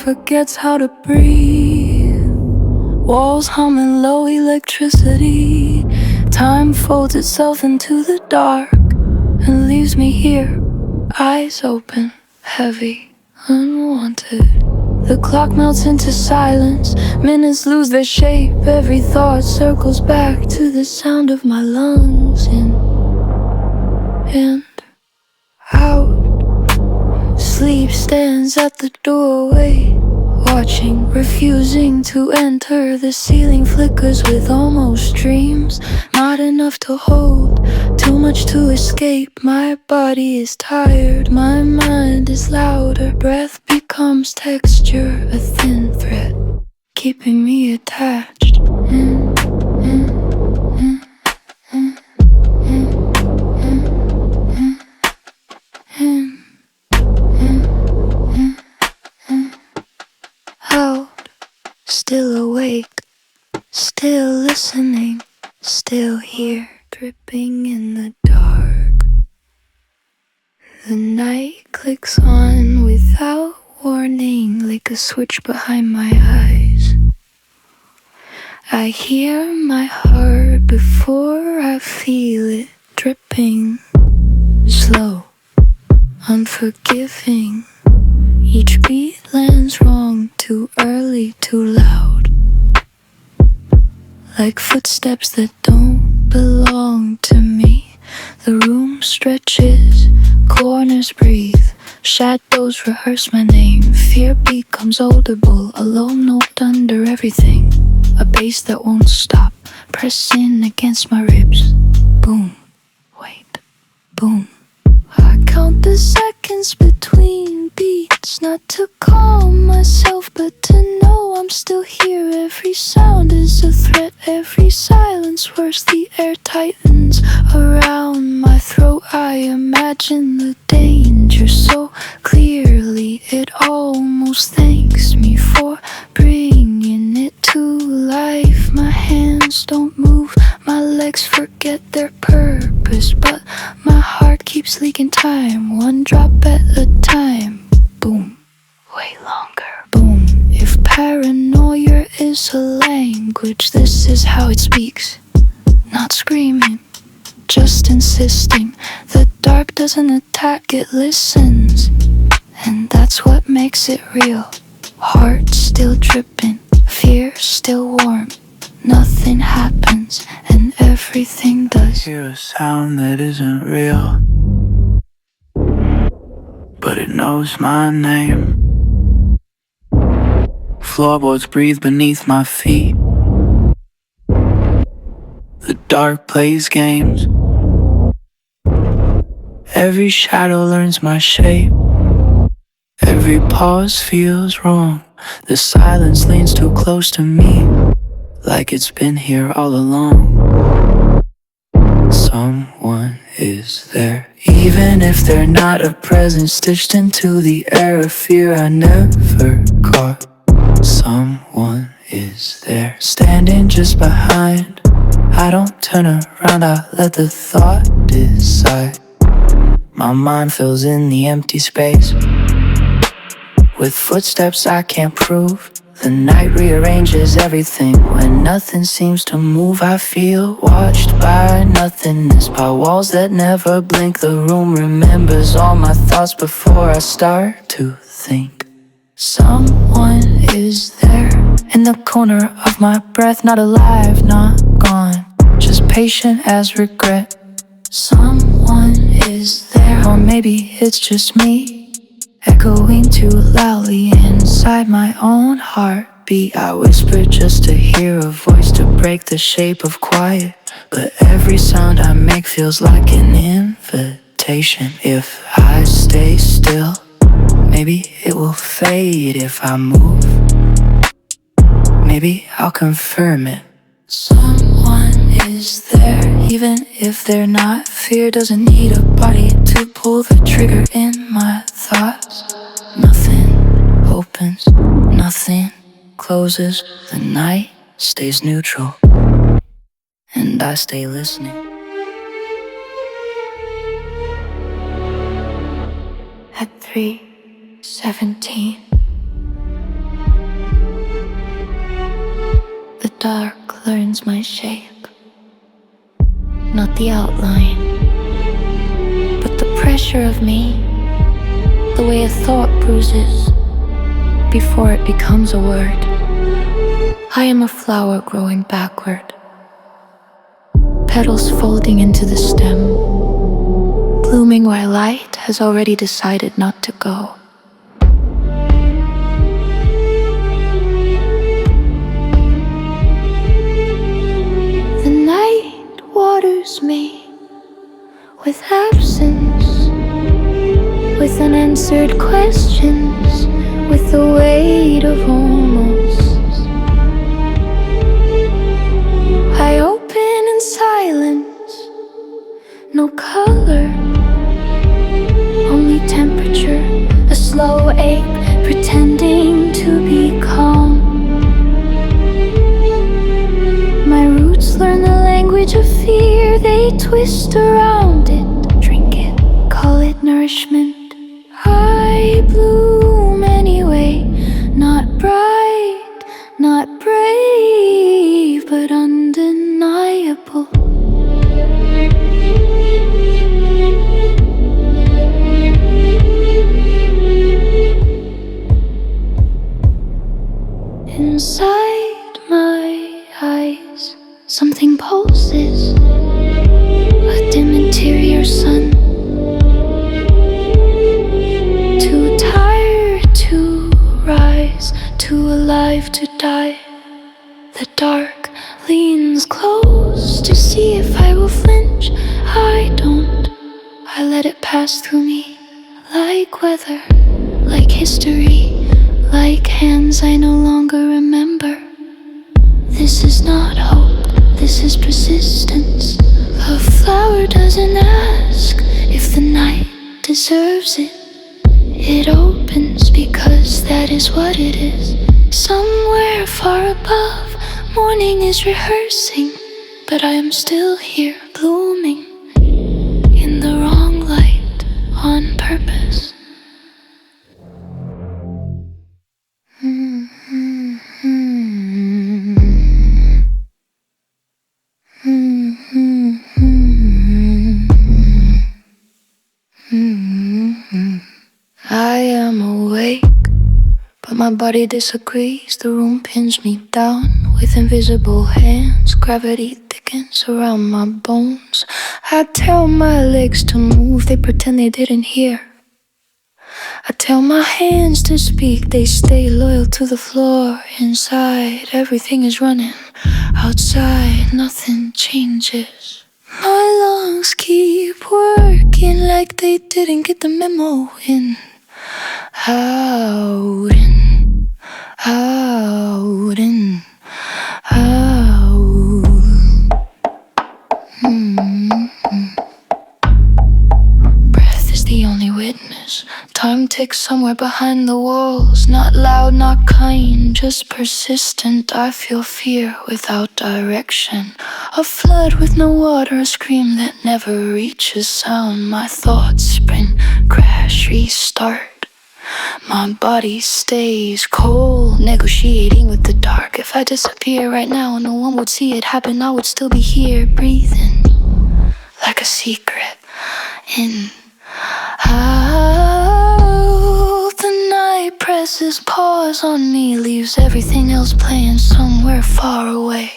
forgets how to breathe. Walls humming low electricity. Time folds itself into the dark and leaves me here, eyes open, heavy, unwanted. The clock melts into silence. Minutes lose their shape. Every thought circles back to the sound of my lungs. In and out. Sleep stands at the doorway, watching, refusing to enter. The ceiling flickers with almost dreams. Not enough to hold, too much to escape. My body is tired, my mind is louder. Breath becomes texture, a thin thread, keeping me attached. Out, still awake, still listening, still here, dripping in the dark. The night clicks on without warning, like a switch behind my eyes. I hear my heart before I feel it, dripping, slow, unforgiving. Each beat lands wrong, too early, too loud. Like footsteps that don't belong to me. The room stretches, corners breathe. Shadows rehearse my name. Fear becomes audible, a low note under everything. A bass that won't stop, pressing against my ribs. Boom, wait, boom. I count the seconds between beats, not to calm myself, but to know I'm still here. Every sound is a threat, every silence worse. The air tightens around my throat. I imagine the danger so clearly, it almost thanks me for bringing it to life. My hands don't move, my legs forget their purpose, but my heart keeps leaking time, one drop at a time. Boom, way longer. Boom, if paranoia is a language, this is how it speaks. Not screaming, just insisting. The dark doesn't attack, it listens. And that's what makes it real. Heart still dripping, fear still warm. Nothing happens, and everything does. Hear a sound that isn't real, but it knows my name. Floorboards breathe beneath my feet. The dark plays games. Every shadow learns my shape. Every pause feels wrong. The silence leans too close to me, like it's been here all along. Someone is there, even if they're not a presence, stitched into the air of fear I never caught. Someone is there, standing just behind. I don't turn around, I let the thought decide. My mind fills in the empty space with footsteps I can't prove. The night rearranges everything. When nothing seems to move, I feel watched by nothingness, by walls that never blink. The room remembers all my thoughts before I start to think. Someone is there, in the corner of my breath. Not alive, not gone, just patient as regret. Someone is there, or maybe it's just me, echoing too loudly inside my own heartbeat. I whisper just to hear a voice, to break the shape of quiet. But every sound I make feels like an invitation. If I stay still, maybe it will fade. If I move, maybe I'll confirm it. Someone is there, even if they're not. Fear doesn't need a body to pull the trigger in my thoughts. Nothing opens, nothing closes. The night stays neutral, and I stay listening. At 3:17, dark learns my shape. Not the outline, but the pressure of me, the way a thought bruises before it becomes a word. I am a flower growing backward, petals folding into the stem, blooming where light has already decided not to go. The night waters me with absence, with unanswered questions, with the weight of almost. I open in silence, no color, only temperature, a slow ache pretending to be calm. My roots learn the language of fear, they twist around it, drink it, call it nourishment. I bloom anyway, not bright, not brave, but undeniable. Inside my eyes, something pulses, a dim interior sun. Too tired to rise, too alive to die. The dark leans close to see if I will flinch. I don't, I let it pass through me like weather, like history, like hands I no longer remember. This is not hope, this is persistence. A flower doesn't ask if the night deserves it. It opens because that is what it is. Somewhere far above, morning is rehearsing, but I am still here, blooming in the wrong light, on purpose. I am awake, but my body disagrees. The room pins me down with invisible hands. Gravity thickens around my bones. I tell my legs to move, they pretend they didn't hear. I tell my hands to speak, they stay loyal to the floor. Inside, everything is running. Outside, nothing changes. My lungs keep working like they didn't get the memo. In, out, in, out, in, out. Breath is the only witness. Time ticks somewhere behind the walls. Not loud, not kind, just persistent. I feel fear without direction. A flood with no water, a scream that never reaches sound. My thoughts sprint, crash, restart. My body stays cold, negotiating with the dark. If I disappear right now and no one would see it happen, I would still be here, breathing like a secret. In, out. The night presses pause on me, leaves everything else playing somewhere far away.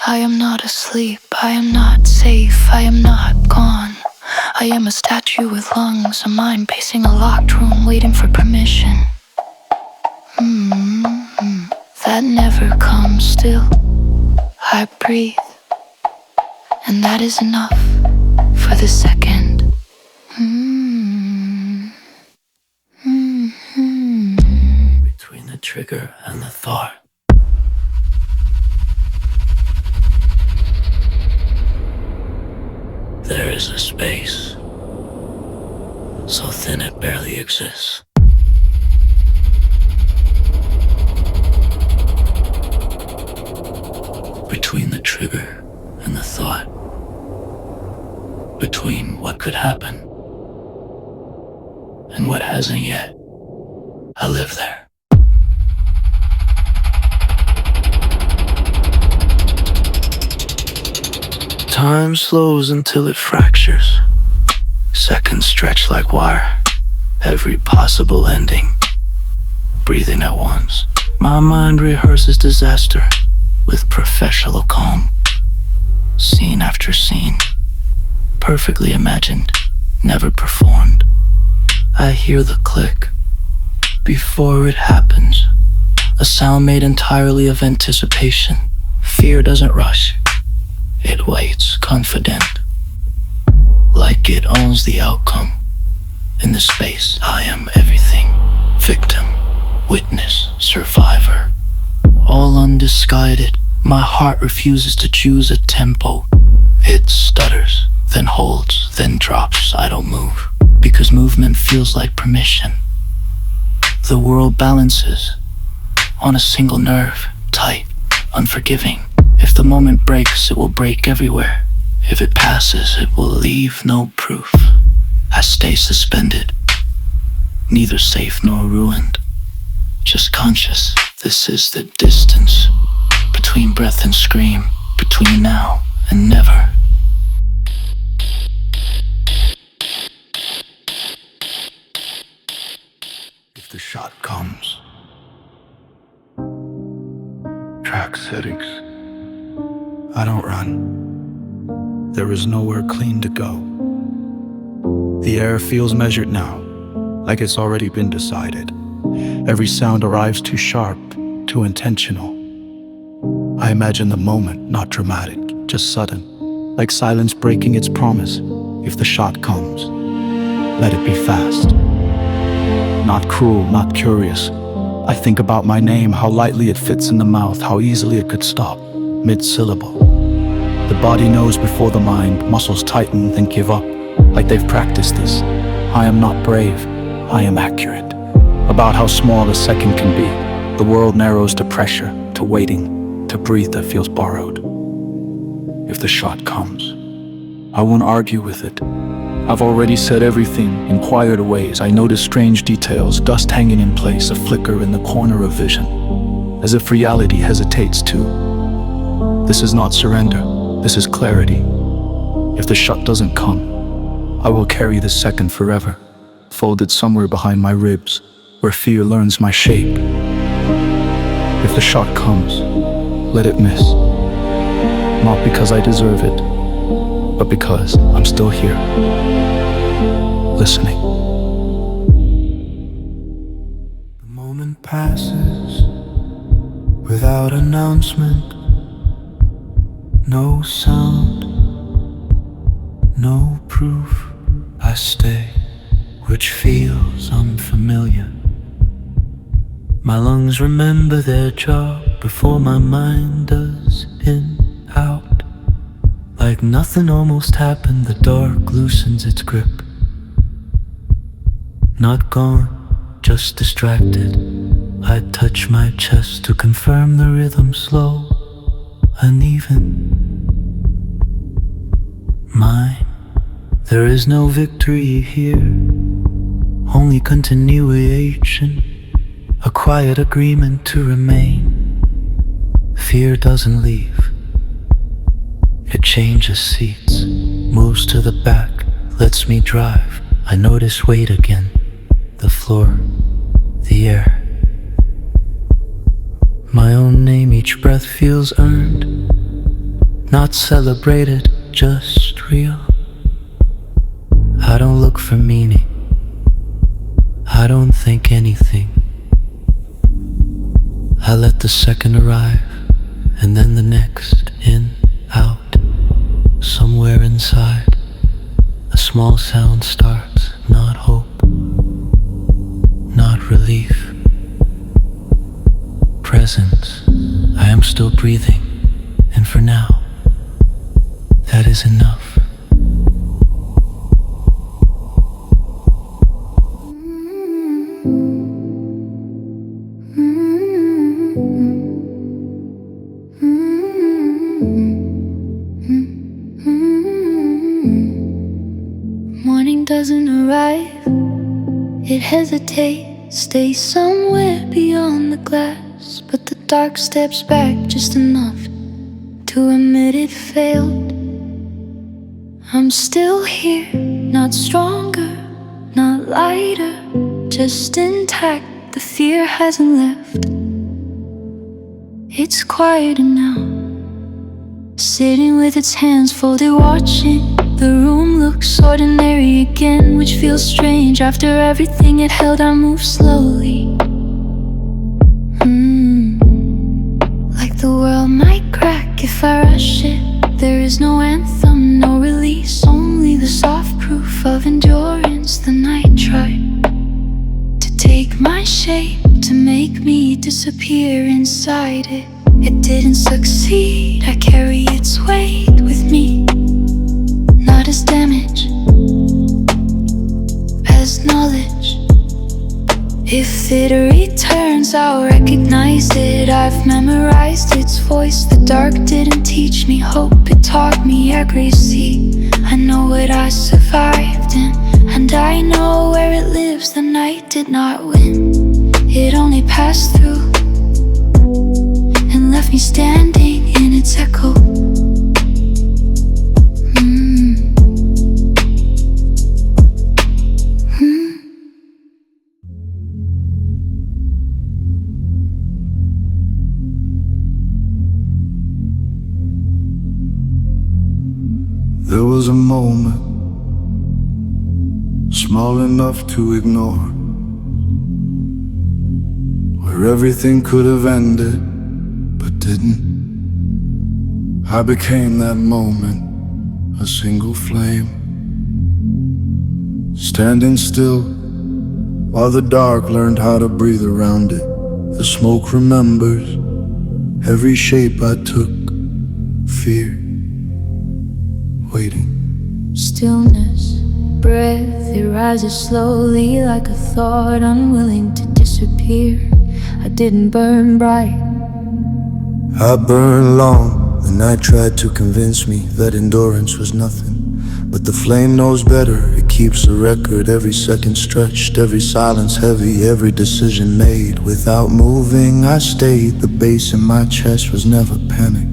I am not asleep, I am not safe, I am not gone. I am a statue with lungs, a mind pacing a locked room, waiting for permission. That never comes still. I breathe, and that is enough for the second. Between the trigger and the thought, there is a space, so thin it barely exists. Between the trigger and the thought, between what could happen and what hasn't yet, I live there. Time slows until it fractures. Seconds stretch like wire. Every possible ending. Breathing at once. My mind rehearses disaster with professional calm. Scene after scene. Perfectly imagined, never performed. I hear the click before it happens. A sound made entirely of anticipation. Fear doesn't rush. It waits, confident. Like it owns the outcome. In the space, I am everything. Victim, witness, survivor. All undisguided. My heart refuses to choose a tempo. It stutters, then holds, then drops. I don't move, because movement feels like permission. The world balances on a single nerve, tight, unforgiving. If the moment breaks, it will break everywhere. If it passes, it will leave no proof. I stay suspended, neither safe nor ruined, just conscious. This is the distance between breath and scream, between now and never. If the shot comes. Track settings. I don't run. There is nowhere clean to go. The air feels measured now, like it's already been decided. Every sound arrives too sharp, too intentional. I imagine the moment, not dramatic, just sudden, like silence breaking its promise. If the shot comes, let it be fast. Not cruel, not curious. I think about my name, how lightly it fits in the mouth, how easily it could stop, mid-syllable. The body knows before the mind, muscles tighten, then give up, like they've practiced this. I am not brave, I am accurate. About how small a second can be. The world narrows to pressure, to waiting, to breathe that feels borrowed. If the shot comes, I won't argue with it. I've already said everything in quieter ways. I notice strange details, dust hanging in place, a flicker in the corner of vision, as if reality hesitates too. This is not surrender, this is clarity. If the shot doesn't come, I will carry this second forever, folded somewhere behind my ribs, where fear learns my shape. If the shot comes, let it miss. Not because I deserve it, but because I'm still here, listening. The moment passes without announcement. No sound, no proof. I stay, which feels unfamiliar. My lungs remember their job before my mind does. In, out. Like nothing almost happened, the dark loosens its grip. Not gone, just distracted. I touch my chest to confirm the rhythm, slow, uneven. Mine. There is no victory here, only continuation. A quiet agreement to remain. Fear doesn't leave. It changes seats, moves to the back, lets me drive. I notice weight again, the floor, the air. My own name, each breath feels earned, not celebrated, just real. I don't look for meaning, I don't think anything. I let the second arrive, and then the next, in, out. Somewhere inside, a small sound starts, not hope, not relief. Presence, I am still breathing, and for now, that is enough. Morning doesn't arrive, it hesitates, stays somewhere beyond the glass. But the dark steps back just enough to admit it failed. I'm still here, not stronger, not lighter, just intact. The fear hasn't left. It's quieter now, sitting with its hands folded, watching the room looks ordinary again, which feels strange. After everything it held, I move slowly. Like the world might crack if I rush it. There is no anthem, no release, only the soft proof of endurance. The night tried to take my shape, to make me disappear inside it. It didn't succeed, I carry its weight with me, not as damage, as knowledge. If it returns, I'll recognize it. I've memorized its voice. The dark didn't teach me hope, it taught me accuracy. I know what I survived in, and I know where it lives. The night did not win, it only passed through and left me standing in its echo. There was a moment, small enough to ignore, where everything could have ended, but didn't. I became that moment, a single flame, standing still, while the dark learned how to breathe around it. The smoke remembers every shape I took, fear, waiting. Stillness, breath, it rises slowly like a thought, unwilling to disappear. I didn't burn bright, I burned long. The night tried to convince me that endurance was nothing, but the flame knows better. It keeps a record, every second stretched, every silence heavy, every decision made. Without moving, I stayed. The bass in my chest was never panic.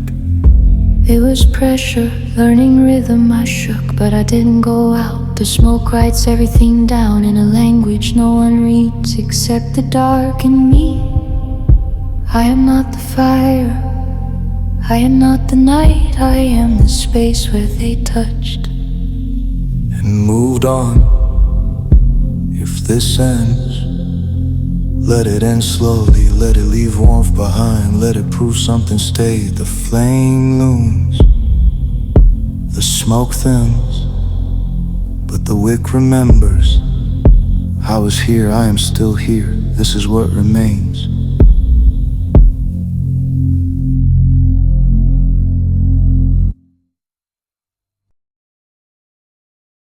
it was pressure, learning rhythm. I shook, but I didn't go out. The smoke writes everything down in a language no one reads except the dark in me. I am not the fire, I am not the night, I am the space where they touched and moved on. If this ends, let it end slowly, let it leave warmth behind, let it prove something stayed. The flame looms, the smoke thins, but the wick remembers. I was here, I am still here, this is what remains.